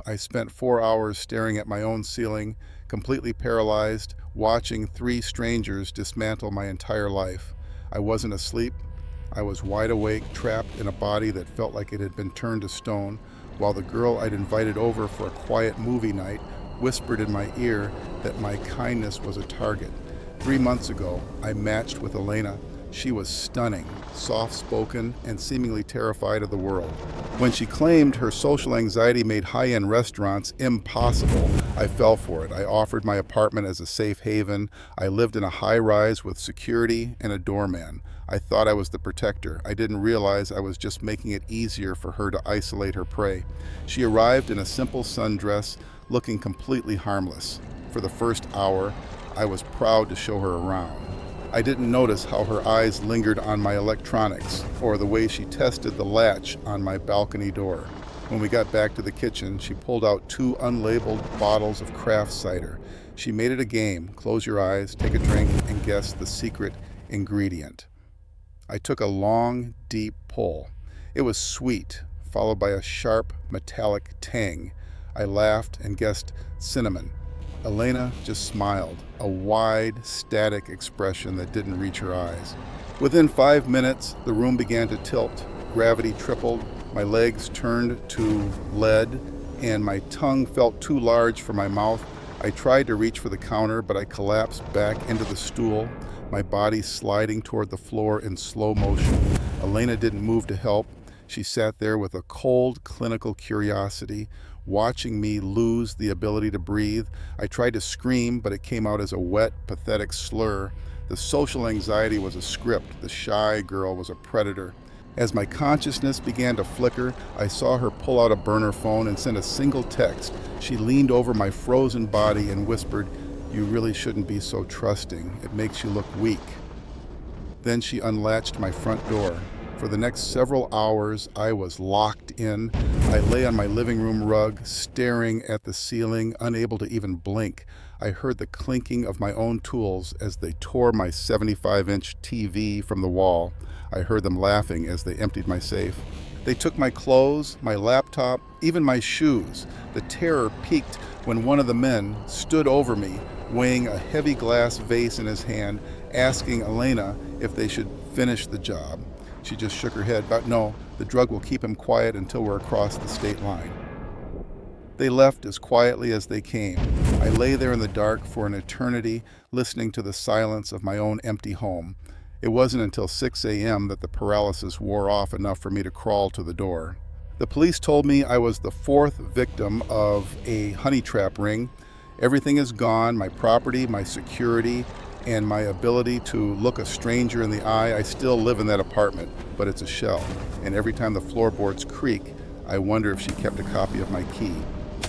I spent 4 hours staring at my own ceiling, completely paralyzed, watching 3 strangers dismantle my entire life. I wasn't asleep. I was wide awake, trapped in a body that felt like it had been turned to stone, while the girl I'd invited over for a quiet movie night whispered in my ear that my kindness was a target. 3 months ago, I matched with Elena. She was stunning, soft-spoken, and seemingly terrified of the world. When she claimed her social anxiety made high-end restaurants impossible, I fell for it. I offered my apartment as a safe haven. I lived in a high-rise with security and a doorman. I thought I was the protector. I didn't realize I was just making it easier for her to isolate her prey. She arrived in a simple sundress, looking completely harmless. For the first hour, I was proud to show her around. I didn't notice how her eyes lingered on my electronics or the way she tested the latch on my balcony door. When we got back to the kitchen, she pulled out 2 unlabeled bottles of craft cider. She made it a game. Close your eyes, take a drink, and guess the secret ingredient. I took a long, deep pull. It was sweet, followed by a sharp, metallic tang. I laughed and guessed cinnamon. Elena just smiled, a wide, static expression that didn't reach her eyes. Within 5 minutes, the room began to tilt. Gravity tripled, my legs turned to lead, and my tongue felt too large for my mouth. I tried to reach for the counter, but I collapsed back into the stool, my body sliding toward the floor in slow motion. Elena didn't move to help. She sat there with a cold, clinical curiosity, watching me lose the ability to breathe. I tried to scream, but it came out as a wet, pathetic slur. The social anxiety was a script. The shy girl was a predator. As my consciousness began to flicker, I saw her pull out a burner phone and send a single text. She leaned over my frozen body and whispered, "You really shouldn't be so trusting. It makes you look weak." Then she unlatched my front door. For the next several hours, I was locked in. I lay on my living room rug, staring at the ceiling, unable to even blink. I heard the clinking of my own tools as they tore my 75-inch TV from the wall. I heard them laughing as they emptied my safe. They took my clothes, my laptop, even my shoes. The terror peaked when one of the men stood over me, weighing a heavy glass vase in his hand, asking Elena if they should finish the job. She just shook her head, but no, the drug will keep him quiet until we're across the state line. They left as quietly as they came. I lay there in the dark for an eternity, listening to the silence of my own empty home. It wasn't until 6 a.m. that the paralysis wore off enough for me to crawl to the door. The police told me I was the 4th victim of a honey trap ring. Everything is gone, my property, my security, and my ability to look a stranger in the eye. I still live in that apartment, but it's a shell. And every time the floorboards creak, I wonder if she kept a copy of my key.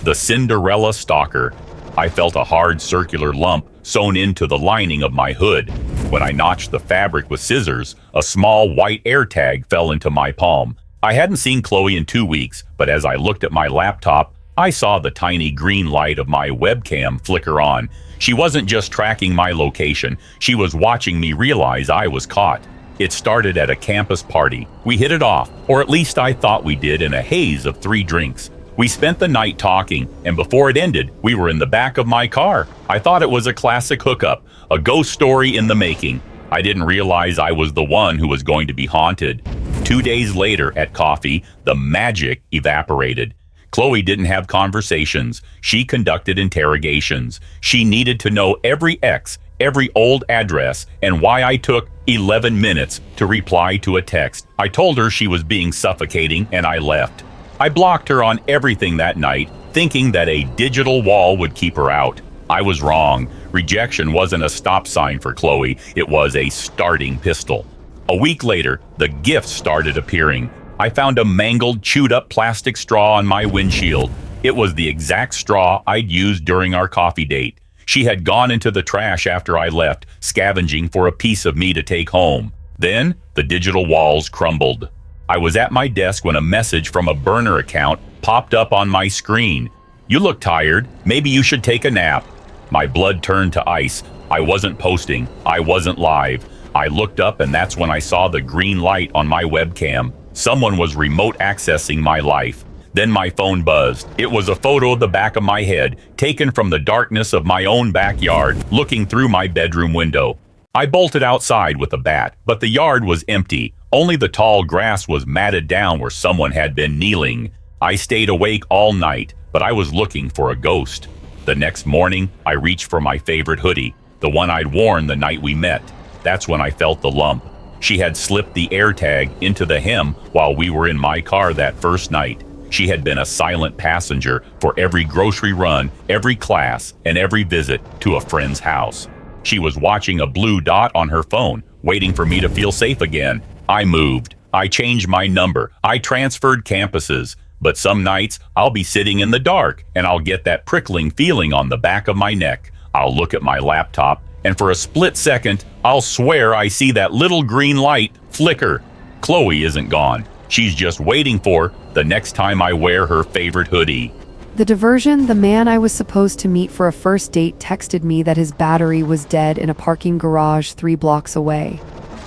The Cinderella stalker. I felt a hard circular lump sewn into the lining of my hood. When I notched the fabric with scissors, a small white AirTag fell into my palm. I hadn't seen Chloe in 2 weeks, but as I looked at my laptop, I saw the tiny green light of my webcam flicker on. She wasn't just tracking my location, she was watching me realize I was caught. It started at a campus party. We hit it off, or at least I thought we did, in a haze of 3 drinks. We spent the night talking, and before it ended, we were in the back of my car. I thought it was a classic hookup, a ghost story in the making. I didn't realize I was the one who was going to be haunted. 2 days later at coffee, the magic evaporated. Chloe didn't have conversations. She conducted interrogations. She needed to know every ex, every old address, and why I took 11 minutes to reply to a text. I told her she was being suffocating, and I left. I blocked her on everything that night, thinking that a digital wall would keep her out. I was wrong. Rejection wasn't a stop sign for Chloe. It was a starting pistol. A week later, the gifts started appearing. I found a mangled, chewed-up plastic straw on my windshield. It was the exact straw I'd used during our coffee date. She had gone into the trash after I left, scavenging for a piece of me to take home. Then, the digital walls crumbled. I was at my desk when a message from a burner account popped up on my screen. "You look tired. Maybe you should take a nap." My blood turned to ice. I wasn't posting. I wasn't live. I looked up, and that's when I saw the green light on my webcam. Someone was remote accessing my life. Then my phone buzzed. It was a photo of the back of my head, taken from the darkness of my own backyard, looking through my bedroom window. I bolted outside with a bat, but the yard was empty. Only the tall grass was matted down where someone had been kneeling. I stayed awake all night, but I was looking for a ghost. The next morning, I reached for my favorite hoodie, the one I'd worn the night we met. That's when I felt the lump. She had slipped the AirTag into the hem while we were in my car that first night. She had been a silent passenger for every grocery run, every class, and every visit to a friend's house. She was watching a blue dot on her phone, waiting for me to feel safe again. I moved. I changed my number. I transferred campuses. But some nights, I'll be sitting in the dark, and I'll get that prickling feeling on the back of my neck. I'll look at my laptop, and for a split second, I'll swear I see that little green light flicker. Chloe isn't gone. She's just waiting for the next time I wear her favorite hoodie. The diversion, the man I was supposed to meet for a first date texted me that his battery was dead in a parking garage 3 blocks away.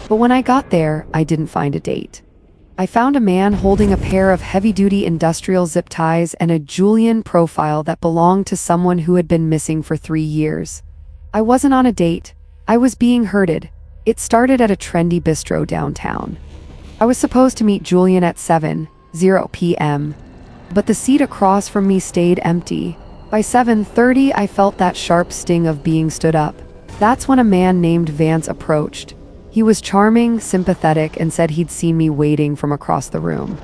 But when I got there, I didn't find a date. I found a man holding a pair of heavy-duty industrial zip ties and a Julian profile that belonged to someone who had been missing for 3 years. I wasn't on a date. I was being herded. It started at a trendy bistro downtown. I was supposed to meet Julian at 7:00 p.m., but the seat across from me stayed empty. By 7:30, I felt that sharp sting of being stood up. That's when a man named Vance approached. He was charming, sympathetic, and said he'd seen me waiting from across the room.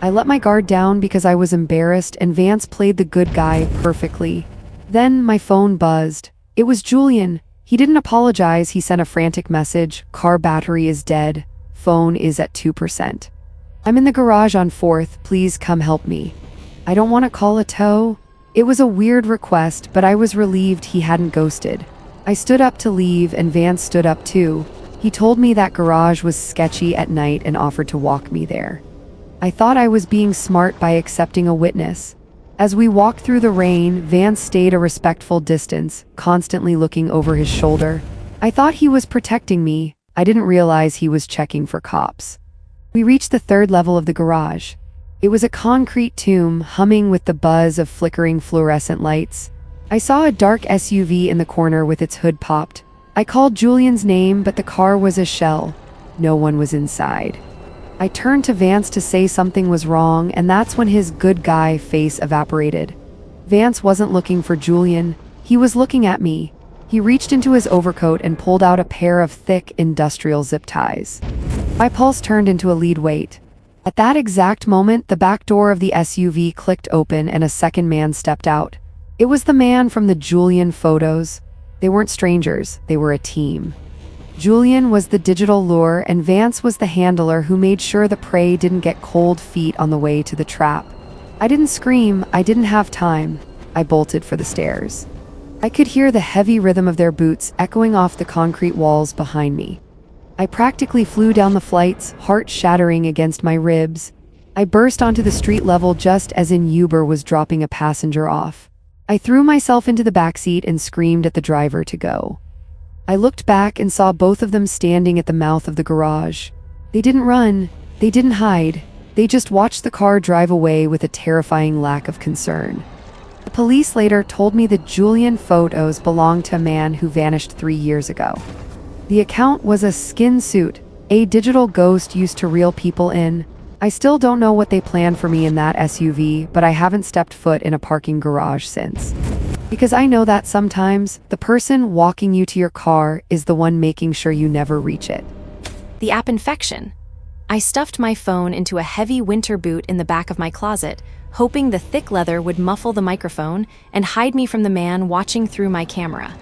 I let my guard down because I was embarrassed, and Vance played the good guy perfectly. Then my phone buzzed. It was Julian. He didn't apologize. He sent a frantic message. Car battery is dead. Phone is at 2%. I'm in the garage on 4th. Please come help me. I don't want to call a tow. It was a weird request, but I was relieved he hadn't ghosted. I stood up to leave, and Vance stood up too. He told me that garage was sketchy at night and offered to walk me there. I thought I was being smart by accepting a witness. As we walked through the rain, Vance stayed a respectful distance, constantly looking over his shoulder. I thought he was protecting me. I didn't realize he was checking for cops. We reached the 3rd level of the garage. It was a concrete tomb, humming with the buzz of flickering fluorescent lights. I saw a dark SUV in the corner with its hood popped. I called Julian's name, but the car was a shell. No one was inside. I turned to Vance to say something was wrong, and that's when his good guy face evaporated. Vance wasn't looking for Julian. He was looking at me. He reached into his overcoat and pulled out a pair of thick industrial zip ties. My pulse turned into a lead weight. At that exact moment, the back door of the SUV clicked open and a second man stepped out. It was the man from the Julian photos. They weren't strangers, they were a team. Julian was the digital lure, and Vance was the handler who made sure the prey didn't get cold feet on the way to the trap. I didn't scream, I didn't have time. I bolted for the stairs. I could hear the heavy rhythm of their boots echoing off the concrete walls behind me. I practically flew down the flights, heart shattering against my ribs. I burst onto the street level just as an Uber was dropping a passenger off. I threw myself into the backseat and screamed at the driver to go. I looked back and saw both of them standing at the mouth of the garage. They didn't run. They didn't hide. They just watched the car drive away with a terrifying lack of concern. The police later told me the Julian photos belonged to a man who vanished 3 years ago. The account was a skin suit, a digital ghost used to reel people in. I still don't know what they planned for me in that SUV, but I haven't stepped foot in a parking garage since. Because I know that sometimes, the person walking you to your car is the one making sure you never reach it. The app infection. I stuffed my phone into a heavy winter boot in the back of my closet, hoping the thick leather would muffle the microphone and hide me from the man watching through my camera.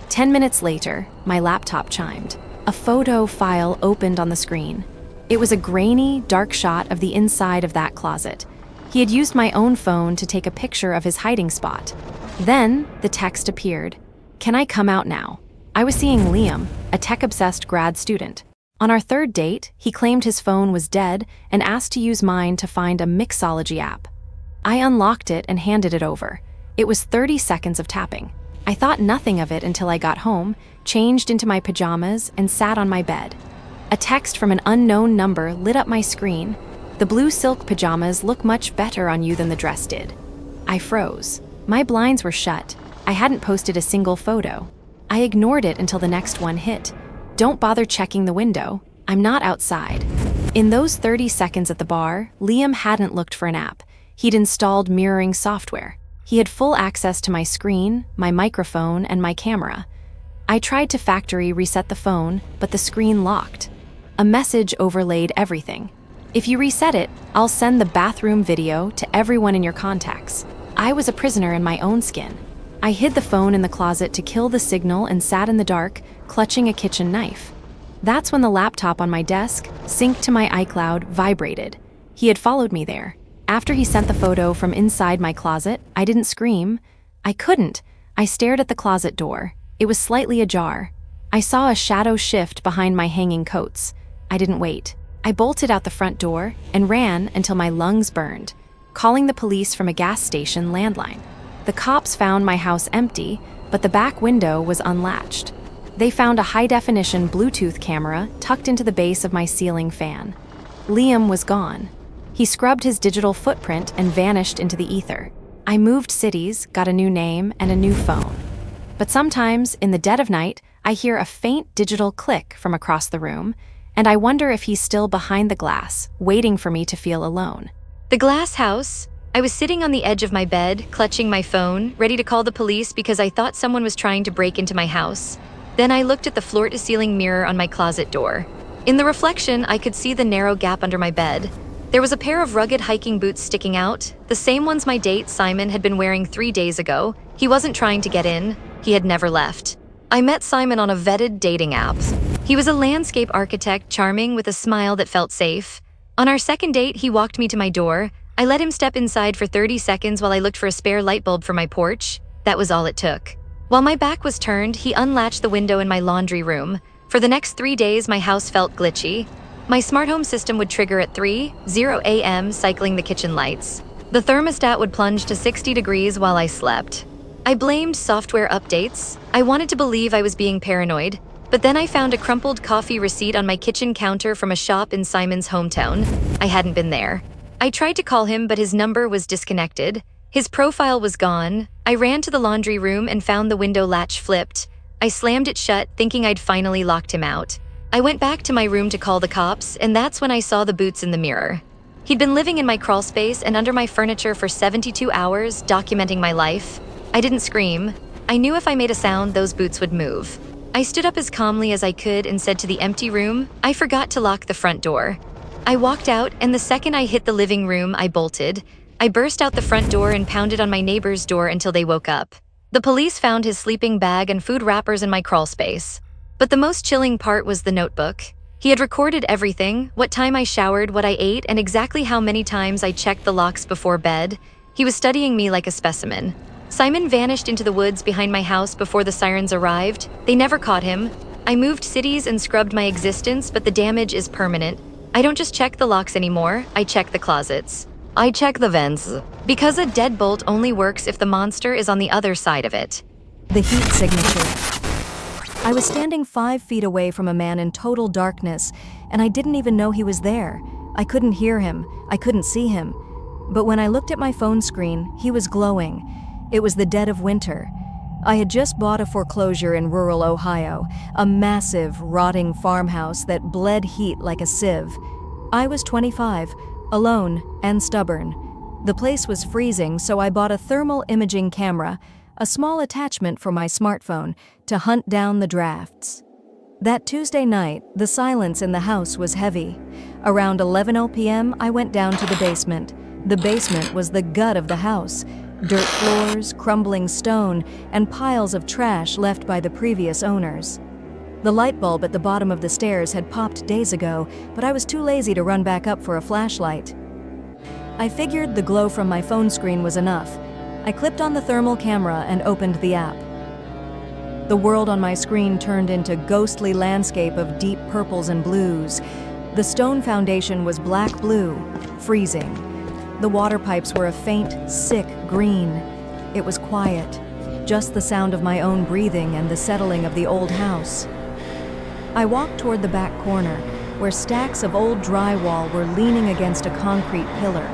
10 minutes later, my laptop chimed. A photo file opened on the screen. It was a grainy, dark shot of the inside of that closet. He had used my own phone to take a picture of his hiding spot. Then, the text appeared. Can I come out now? I was seeing Liam, a tech-obsessed grad student. On our 3rd date, he claimed his phone was dead and asked to use mine to find a mixology app. I unlocked it and handed it over. It was 30 seconds of tapping. I thought nothing of it until I got home, changed into my pajamas, and sat on my bed. A text from an unknown number lit up my screen. The blue silk pajamas look much better on you than the dress did. I froze. My blinds were shut. I hadn't posted a single photo. I ignored it until the next one hit. Don't bother checking the window. I'm not outside. In those 30 seconds at the bar, Liam hadn't looked for an app. He'd installed mirroring software. He had full access to my screen, my microphone, and my camera. I tried to factory reset the phone, but the screen locked. A message overlaid everything. If you reset it, I'll send the bathroom video to everyone in your contacts. I was a prisoner in my own skin. I hid the phone in the closet to kill the signal and sat in the dark, clutching a kitchen knife. That's when the laptop on my desk, synced to my iCloud, vibrated. He had followed me there. After he sent the photo from inside my closet, I didn't scream. I couldn't. I stared at the closet door. It was slightly ajar. I saw a shadow shift behind my hanging coats. I didn't wait. I bolted out the front door and ran until my lungs burned, calling the police from a gas station landline. The cops found my house empty, but the back window was unlatched. They found a high-definition Bluetooth camera tucked into the base of my ceiling fan. Liam was gone. He scrubbed his digital footprint and vanished into the ether. I moved cities, got a new name, and a new phone. But sometimes, in the dead of night, I hear a faint digital click from across the room, and I wonder if he's still behind the glass, waiting for me to feel alone. The glass house. I was sitting on the edge of my bed, clutching my phone, ready to call the police because I thought someone was trying to break into my house. Then I looked at the floor-to-ceiling mirror on my closet door. In the reflection, I could see the narrow gap under my bed. There was a pair of rugged hiking boots sticking out, the same ones my date, Simon, had been wearing 3 days ago. He wasn't trying to get in. He had never left. I met Simon on a vetted dating app. He was a landscape architect, charming with a smile that felt safe. On our second date, he walked me to my door. I let him step inside for 30 seconds while I looked for a spare light bulb for my porch. That was all it took. While my back was turned, he unlatched the window in my laundry room. For the next 3 days, my house felt glitchy. My smart home system would trigger at 3:00 a.m., cycling the kitchen lights. The thermostat would plunge to 60 degrees while I slept. I blamed software updates. I wanted to believe I was being paranoid. But then I found a crumpled coffee receipt on my kitchen counter from a shop in Simon's hometown. I hadn't been there. I tried to call him, but his number was disconnected. His profile was gone. I ran to the laundry room and found the window latch flipped. I slammed it shut, thinking I'd finally locked him out. I went back to my room to call the cops, and that's when I saw the boots in the mirror. He'd been living in my crawl space and under my furniture for 72 hours, documenting my life. I didn't scream. I knew if I made a sound, those boots would move. I stood up as calmly as I could and said to the empty room, I forgot to lock the front door. I walked out, and the second I hit the living room, I bolted. I burst out the front door and pounded on my neighbor's door until they woke up. The police found his sleeping bag and food wrappers in my crawl space. But the most chilling part was the notebook. He had recorded everything, what time I showered, what I ate, and exactly how many times I checked the locks before bed. He was studying me like a specimen. Simon vanished into the woods behind my house before the sirens arrived. They never caught him. I moved cities and scrubbed my existence, but the damage is permanent. I don't just check the locks anymore, I check the closets. I check the vents. Because a deadbolt only works if the monster is on the other side of it. The heat signature. I was standing 5 feet away from a man in total darkness, and I didn't even know he was there. I couldn't hear him. I couldn't see him. But when I looked at my phone screen, he was glowing. It was the dead of winter. I had just bought a foreclosure in rural Ohio, a massive, rotting farmhouse that bled heat like a sieve. I was 25, alone and stubborn. The place was freezing, so I bought a thermal imaging camera, a small attachment for my smartphone, to hunt down the drafts. That Tuesday night, the silence in the house was heavy. Around 11:00 p.m., I went down to the basement. The basement was the gut of the house. Dirt floors, crumbling stone, and piles of trash left by the previous owners. The light bulb at the bottom of the stairs had popped days ago, but I was too lazy to run back up for a flashlight. I figured the glow from my phone screen was enough. I clipped on the thermal camera and opened the app. The world on my screen turned into ghostly landscape of deep purples and blues. The stone foundation was black-blue, freezing. The water pipes were a faint, sick green. It was quiet, just the sound of my own breathing and the settling of the old house. I walked toward the back corner. where stacks of old drywall were leaning against a concrete pillar.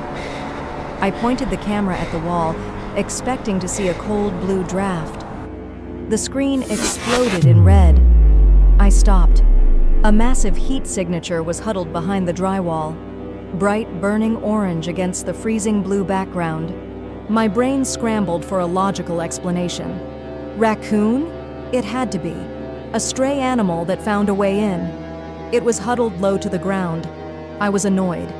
I pointed the camera at the wall, expecting to see a cold blue draft. The screen exploded in red. I stopped. A massive heat signature was huddled behind the drywall, bright burning orange against the freezing blue background. My brain scrambled for a logical explanation. Raccoon? It had to be. A stray animal that found a way in. It was huddled low to the ground. I was annoyed.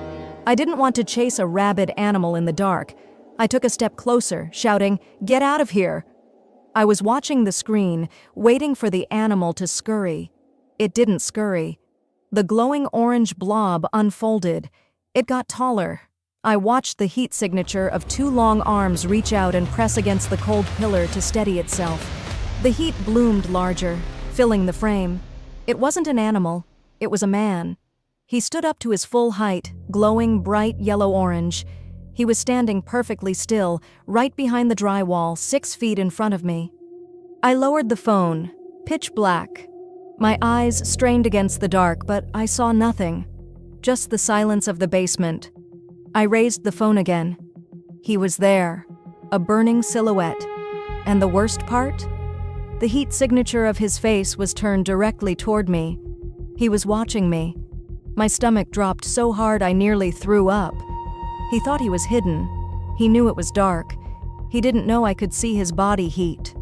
I didn't want to chase a rabid animal in the dark. I took a step closer, shouting, "Get out of here!" I was watching the screen, waiting for the animal to scurry. It didn't scurry. The glowing orange blob unfolded. It got taller. I watched the heat signature of two long arms reach out and press against the cold pillar to steady itself. The heat bloomed larger, filling the frame. It wasn't an animal. It was a man. He stood up to his full height, glowing bright yellow-orange. He was standing perfectly still, right behind the drywall, 6 feet in front of me. I lowered the phone, pitch black. My eyes strained against the dark, but I saw nothing. Just the silence of the basement. I raised the phone again. He was there, a burning silhouette. And the worst part? The heat signature of his face was turned directly toward me. He was watching me. My stomach dropped so hard I nearly threw up. He thought he was hidden. He knew it was dark. He didn't know I could see his body heat.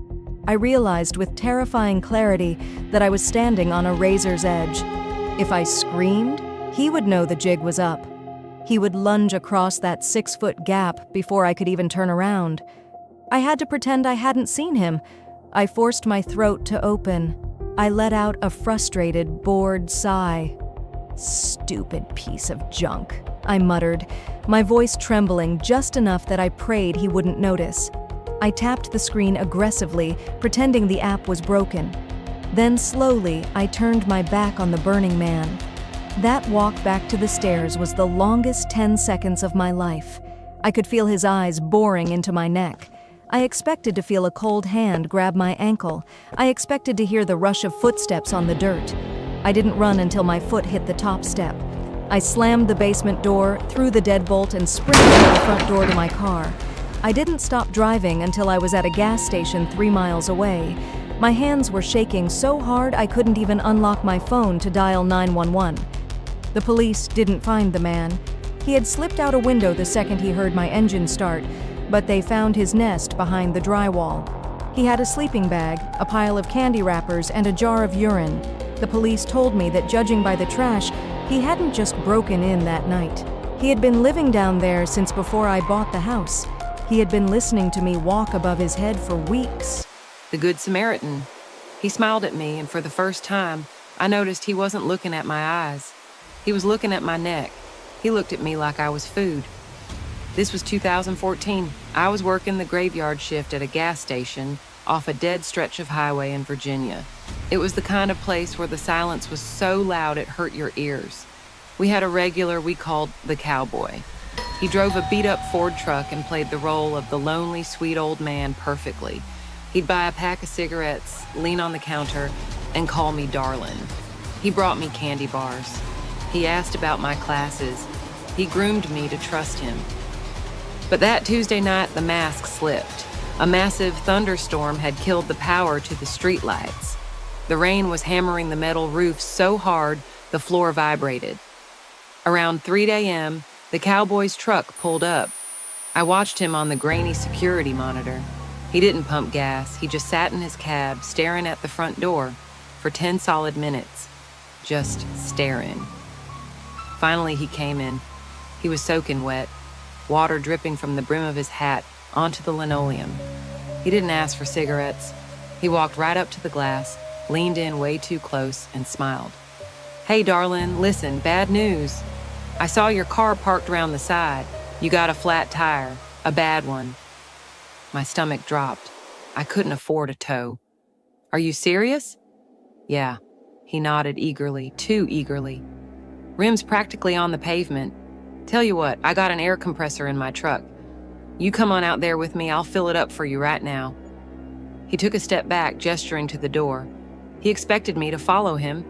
I realized with terrifying clarity that I was standing on a razor's edge. If I screamed, he would know the jig was up. He would lunge across that 6-foot gap before I could even turn around. I had to pretend I hadn't seen him. I forced my throat to open. I let out a frustrated, bored sigh. "Stupid piece of junk," I muttered, my voice trembling just enough that I prayed he wouldn't notice. I tapped the screen aggressively, pretending the app was broken. Then slowly, I turned my back on the burning man. That walk back to the stairs was the longest 10 seconds of my life. I could feel his eyes boring into my neck. I expected to feel a cold hand grab my ankle. I expected to hear the rush of footsteps on the dirt. I didn't run until my foot hit the top step. I slammed the basement door, threw the deadbolt, and sprinted out the front door to my car. I didn't stop driving until I was at a gas station 3 miles away. My hands were shaking so hard I couldn't even unlock my phone to dial 911. The police didn't find the man. He had slipped out a window the second he heard my engine start, but they found his nest behind the drywall. He had a sleeping bag, a pile of candy wrappers, and a jar of urine. The police told me that judging by the trash, he hadn't just broken in that night. He had been living down there since before I bought the house. He had been listening to me walk above his head for weeks. The Good Samaritan. He smiled at me, and for the first time, I noticed he wasn't looking at my eyes. He was looking at my neck. He looked at me like I was food. This was 2014. I was working the graveyard shift at a gas station off a dead stretch of highway in Virginia. It was the kind of place where the silence was so loud it hurt your ears. We had a regular we called the Cowboy. He drove a beat-up Ford truck and played the role of the lonely, sweet old man perfectly. He'd buy a pack of cigarettes, lean on the counter, and call me darling. He brought me candy bars. He asked about my classes. He groomed me to trust him. But that Tuesday night, the mask slipped. A massive thunderstorm had killed the power to the streetlights. The rain was hammering the metal roof so hard, the floor vibrated. Around 3 a.m., the Cowboy's truck pulled up. I watched him on the grainy security monitor. He didn't pump gas. He just sat in his cab, staring at the front door for 10 solid minutes. Just staring. Finally, he came in. He was soaking wet, water dripping from the brim of his hat onto the linoleum. He didn't ask for cigarettes. He walked right up to the glass, leaned in way too close, and smiled. "Hey, darling, listen, bad news. I saw your car parked around the side. You got a flat tire, a bad one." My stomach dropped. I couldn't afford a tow. "Are you serious?" "Yeah." He nodded eagerly, too eagerly. "Rim's practically on the pavement. Tell you what, I got an air compressor in my truck. You come on out there with me, I'll fill it up for you right now." He took a step back, gesturing to the door. He expected me to follow him.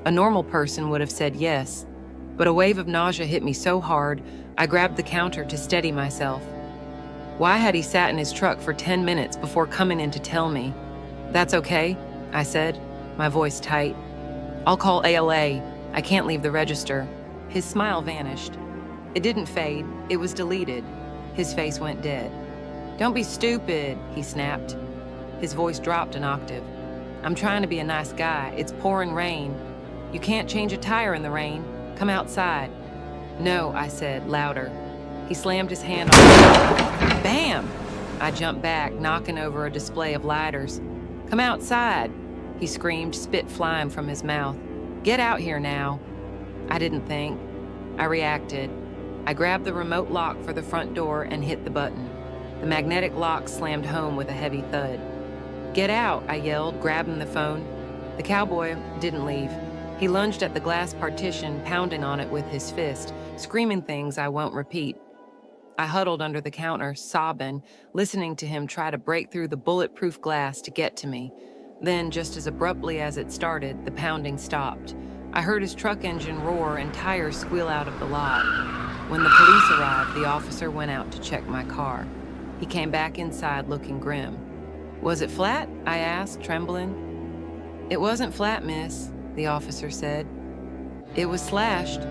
A normal person would have said yes, but a wave of nausea hit me so hard, I grabbed the counter to steady myself. Why had he sat in his truck for 10 minutes before coming in to tell me? "That's okay," I said, my voice tight. "I'll call ALA. I can't leave the register." His smile vanished. It didn't fade, it was deleted. His face went dead. "Don't be stupid," he snapped. His voice dropped an octave. "I'm trying to be a nice guy. It's pouring rain. You can't change a tire in the rain. Come outside." "No," I said, louder. He slammed his hand on the Bam! I jumped back, knocking over a display of lighters. "Come outside," he screamed, spit flying from his mouth. "Get out here now." I didn't think. I reacted. I grabbed the remote lock for the front door and hit the button. The magnetic lock slammed home with a heavy thud. "Get out," I yelled, grabbing the phone. The cowboy didn't leave. He lunged at the glass partition, pounding on it with his fist, screaming things I won't repeat. I huddled under the counter, sobbing, listening to him try to break through the bulletproof glass to get to me. Then, just as abruptly as it started, the pounding stopped. I heard his truck engine roar and tires squeal out of the lot. When the police arrived, the officer went out to check my car. He came back inside looking grim. "Was it flat?" I asked, trembling. "It wasn't flat, miss," the officer said. "It was slashed."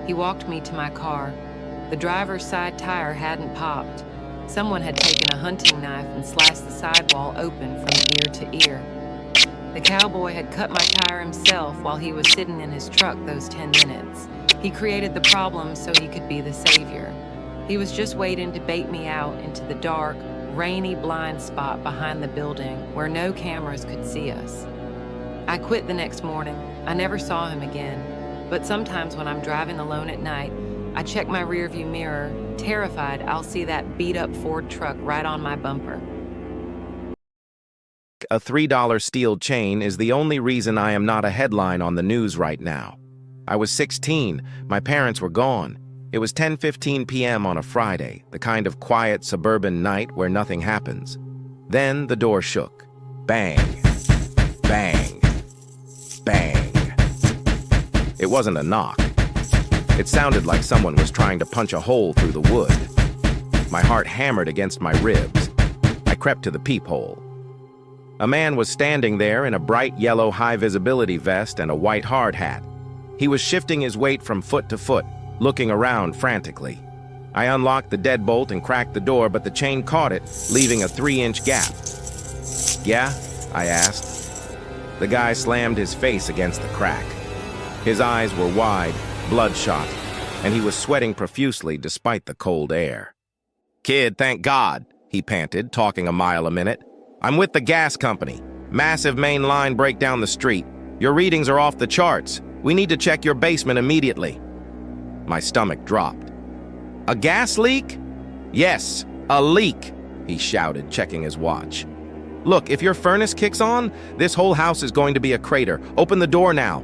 He walked me to my car. The driver's side tire hadn't popped. Someone had taken a hunting knife and sliced the sidewall open from ear to ear. The cowboy had cut my tire himself while he was sitting in his truck those 10 minutes. He created the problem so he could be the savior. He was just waiting to bait me out into the dark, rainy blind spot behind the building where no cameras could see us. I quit the next morning. I never saw him again, but sometimes when I'm driving alone at night, I check my rearview mirror, terrified I'll see that beat-up Ford truck right on my bumper. A $3 steel chain is the only reason I am not a headline on the news right now. I was 16, my parents were gone. It was 10:15 p.m. on a Friday, the kind of quiet suburban night where nothing happens. Then the door shook. Bang, bang, bang. It wasn't a knock. It sounded like someone was trying to punch a hole through the wood. My heart hammered against my ribs. I crept to the peephole. A man was standing there in a bright yellow high-visibility vest and a white hard hat. He was shifting his weight from foot to foot, looking around frantically. I unlocked the deadbolt and cracked the door, but the chain caught it, leaving a 3-inch gap. "Yeah?" I asked. The guy slammed his face against the crack. His eyes were wide, bloodshot, and he was sweating profusely despite the cold air. "Kid, thank God," he panted, talking a mile a minute. "I'm with the gas company. Massive main line break down the street. Your readings are off the charts. We need to check your basement immediately." My stomach dropped. "A gas leak?" "Yes, a leak," he shouted, checking his watch. "Look, if your furnace kicks on, this whole house is going to be a crater. Open the door now."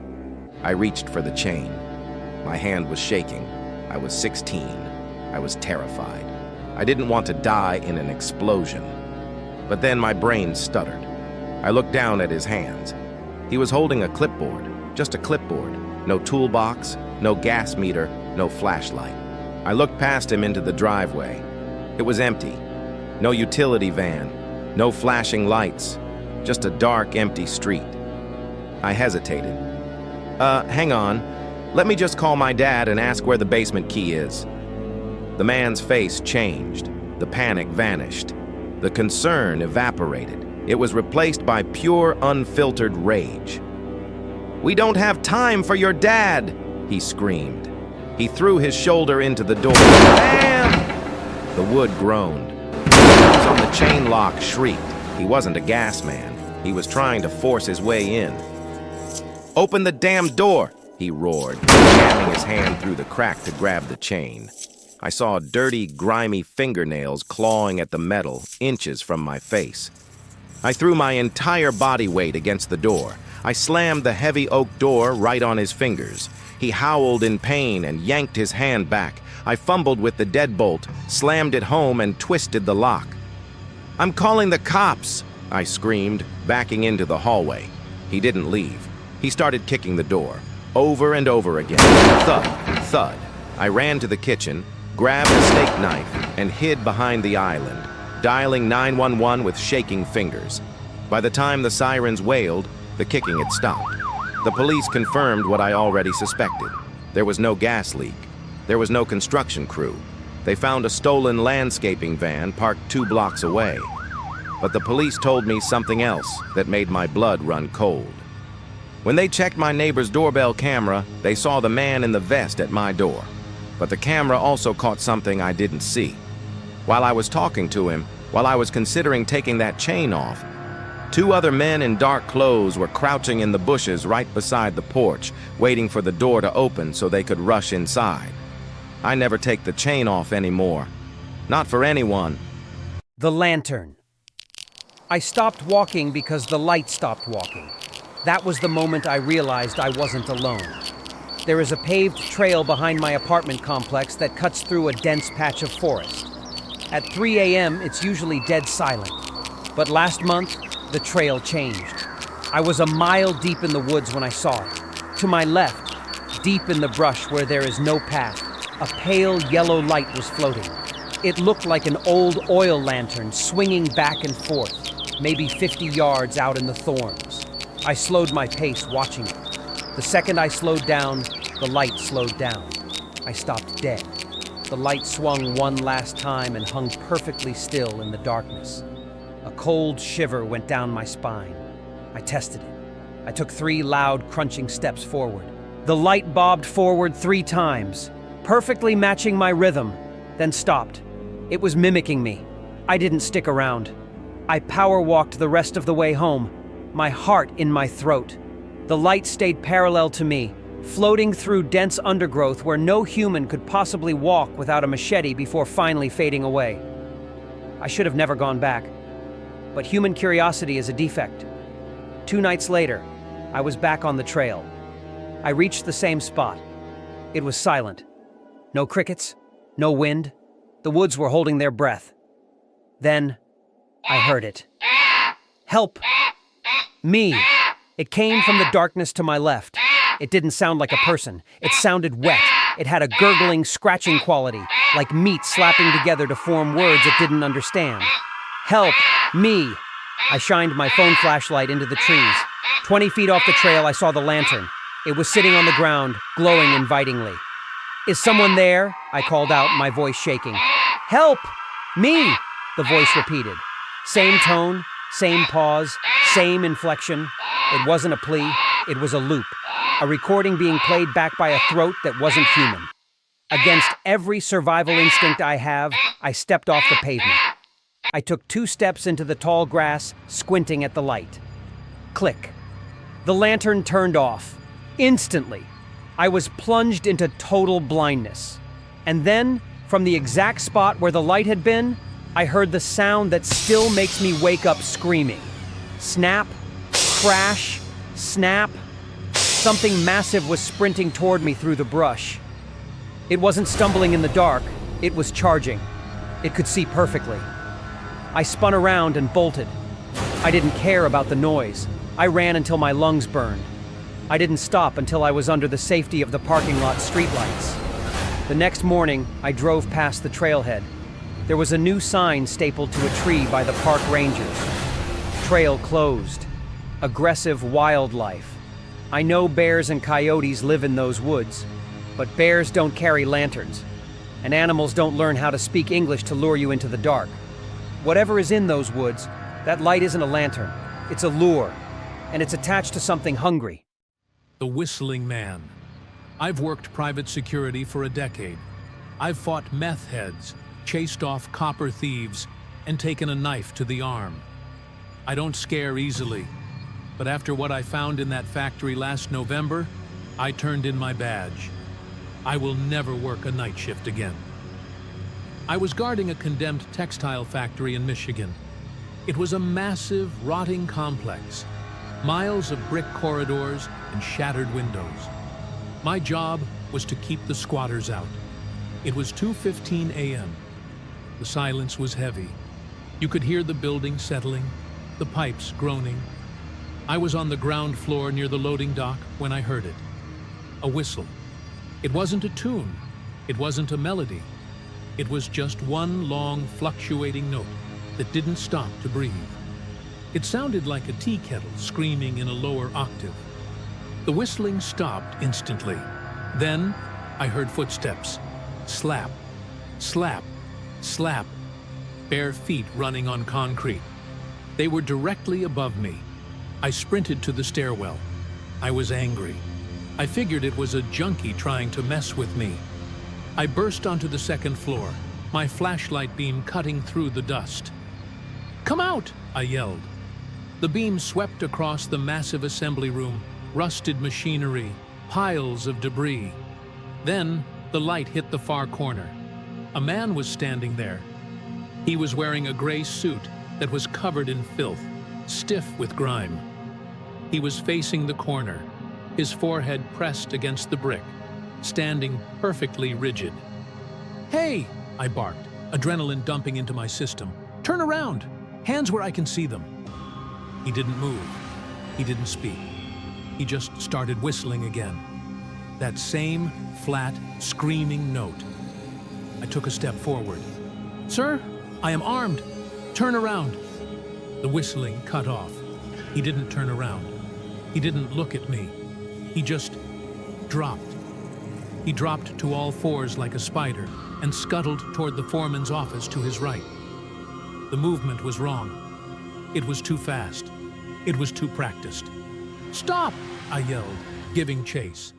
I reached for the chain. My hand was shaking. I was 16. I was terrified. I didn't want to die in an explosion. But then my brain stuttered. I looked down at his hands. He was holding a clipboard, just a clipboard. No toolbox, no gas meter, no flashlight. I looked past him into the driveway. It was empty. No utility van, no flashing lights, just a dark, empty street. I hesitated. Hang on. Let me just call my dad and ask where the basement key is." The man's face changed. The panic vanished. The concern evaporated. It was replaced by pure, unfiltered rage. "We don't have time for your dad!" he screamed. He threw his shoulder into the door. Bam! The wood groaned. The screws on the chain lock shrieked. He wasn't a gas man. He was trying to force his way in. "Open the damn door!" he roared, jamming his hand through the crack to grab the chain. I saw dirty, grimy fingernails clawing at the metal, inches from my face. I threw my entire body weight against the door. I slammed the heavy oak door right on his fingers. He howled in pain and yanked his hand back. I fumbled with the deadbolt, slammed it home, and twisted the lock. "I'm calling the cops!" I screamed, backing into the hallway. He didn't leave. He started kicking the door. over and over again. Thud, thud. I ran to the kitchen, grabbed a steak knife, and hid behind the island, dialing 911 with shaking fingers. By the time the sirens wailed, the kicking had stopped. The police confirmed what I already suspected. There was no gas leak. There was no construction crew. They found a stolen landscaping van parked 2 blocks away. But the police told me something else that made my blood run cold. When they checked my neighbor's doorbell camera, they saw the man in the vest at my door. But the camera also caught something I didn't see. While I was talking to him, while I was considering taking that chain off, 2 other men in dark clothes were crouching in the bushes right beside the porch, waiting for the door to open so they could rush inside. I never take the chain off anymore. Not for anyone. The lantern. I stopped walking because the light stopped walking. That was the moment I realized I wasn't alone. There is a paved trail behind my apartment complex that cuts through a dense patch of forest. At 3 a.m., it's usually dead silent. But last month, the trail changed. I was a mile deep in the woods when I saw it. To my left, deep in the brush where there is no path, a pale yellow light was floating. It looked like an old oil lantern swinging back and forth, maybe 50 yards out in the thorns. I slowed my pace watching it. The second I slowed down, the light slowed down. I stopped dead. The light swung one last time and hung perfectly still in the darkness. A cold shiver went down my spine. I tested it. I took 3 loud, crunching steps forward. The light bobbed forward 3 times, perfectly matching my rhythm, then stopped. It was mimicking me. I didn't stick around. I power walked the rest of the way home, my heart in my throat. The light stayed parallel to me, floating through dense undergrowth where no human could possibly walk without a machete before finally fading away. I should have never gone back. But human curiosity is a defect. 2 nights later, I was back on the trail. I reached the same spot. It was silent. No crickets, no wind. The woods were holding their breath. Then, I heard it. Help! Me! It came from the darkness to my left. It didn't sound like a person. It sounded wet. It had a gurgling, scratching quality, like meat slapping together to form words it didn't understand. Help! Me! I shined my phone flashlight into the trees. 20 feet off the trail, I saw the lantern. It was sitting on the ground, glowing invitingly. Is someone there? I called out, my voice shaking. Help! Me! The voice repeated. Same tone, same pause, same inflection. It wasn't a plea, it was a loop. A recording being played back by a throat that wasn't human. Against every survival instinct I have, I stepped off the pavement. I took 2 steps into the tall grass, squinting at the light. Click. The lantern turned off. Instantly, I was plunged into total blindness. And then, from the exact spot where the light had been, I heard the sound that still makes me wake up screaming. Snap, crash, snap. Something massive was sprinting toward me through the brush. It wasn't stumbling in the dark, it was charging. It could see perfectly. I spun around and bolted. I didn't care about the noise. I ran until my lungs burned. I didn't stop until I was under the safety of the parking lot streetlights. The next morning, I drove past the trailhead. There was a new sign stapled to a tree by the park rangers. Trail closed. Aggressive wildlife. I know bears and coyotes live in those woods, but bears don't carry lanterns, and animals don't learn how to speak English to lure you into the dark. Whatever is in those woods, that light isn't a lantern. It's a lure, and it's attached to something hungry. The Whistling Man. I've worked private security for a decade. I've fought meth heads, chased off copper thieves, and taken a knife to the arm. I don't scare easily, but after what I found in that factory last November, I turned in my badge. I will never work a night shift again. I was guarding a condemned textile factory in Michigan. It was a massive, rotting complex, miles of brick corridors and shattered windows. My job was to keep the squatters out. It was 2:15 a.m. The silence was heavy. You could hear the building settling, the pipes groaning. I was on the ground floor near the loading dock when I heard it. a whistle. It wasn't a tune. It wasn't a melody. It was just one long, fluctuating note that didn't stop to breathe. It sounded like a tea kettle screaming in a lower octave. The whistling stopped instantly. Then I heard footsteps. Slap, slap, slap. Bare feet running on concrete. They were directly above me. I sprinted to the stairwell. I was angry. I figured it was a junkie trying to mess with me. I burst onto the second floor, my flashlight beam cutting through the dust. "Come out!" I yelled. The beam swept across the massive assembly room, rusted machinery, piles of debris. Then the light hit the far corner. A man was standing there. He was wearing a gray suit that was covered in filth, stiff with grime. He was facing the corner, his forehead pressed against the brick, standing perfectly rigid. "Hey!" I barked, adrenaline dumping into my system. "Turn around! Hands where I can see them!" He didn't move. He didn't speak. He just started whistling again. That same flat, screaming note. I took a step forward. "Sir, I am armed. Turn around." The whistling cut off. He didn't turn around. He didn't look at me. He just dropped. He dropped to all fours like a spider and scuttled toward the foreman's office to his right. The movement was wrong. It was too fast. It was too practiced. "Stop!" I yelled, giving chase.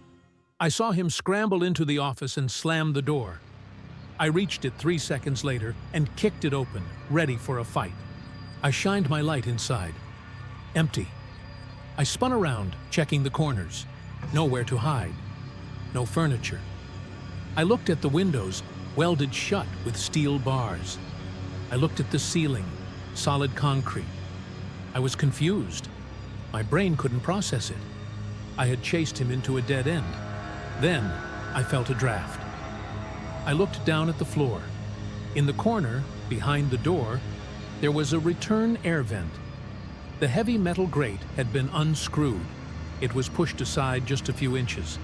I saw him scramble into the office and slam the door. I reached it 3 seconds later and kicked it open, ready for a fight. I shined my light inside. Empty. I spun around, checking the corners. Nowhere to hide. No furniture. I looked at the windows, welded shut with steel bars. I looked at the ceiling, solid concrete. I was confused. My brain couldn't process it. I had chased him into a dead end. Then I felt a draft. I looked down at the floor. In the corner, behind the door, there was a return air vent. The heavy metal grate had been unscrewed. It was pushed aside just a few inches.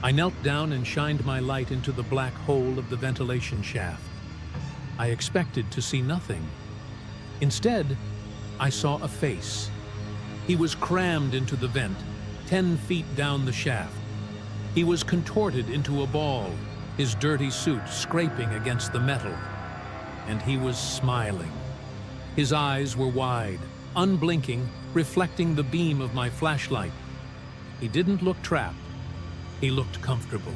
I knelt down and shined my light into the black hole of the ventilation shaft. I expected to see nothing. Instead, I saw a face. He was crammed into the vent, 10 feet down the shaft. He was contorted into a ball, his dirty suit scraping against the metal. And he was smiling. His eyes were wide, unblinking, reflecting the beam of my flashlight. He didn't look trapped. He looked comfortable.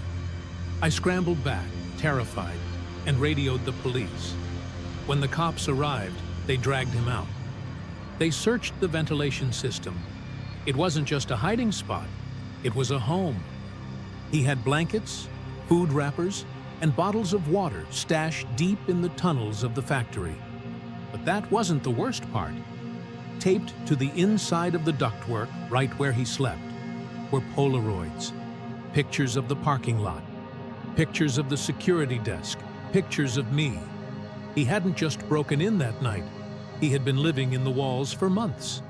I scrambled back, terrified, and radioed the police. When the cops arrived, they dragged him out. They searched the ventilation system. It wasn't just a hiding spot. It was a home. He had blankets, food wrappers, and bottles of water stashed deep in the tunnels of the factory. But that wasn't the worst part. Taped to the inside of the ductwork, right where he slept, were Polaroids, pictures of the parking lot, pictures of the security desk, pictures of me. He hadn't just broken in that night. He had been living in the walls for months.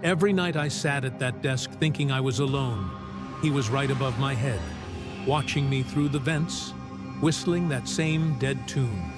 Every night I sat at that desk thinking I was alone. He was right above my head, watching me through the vents, whistling that same dead tune.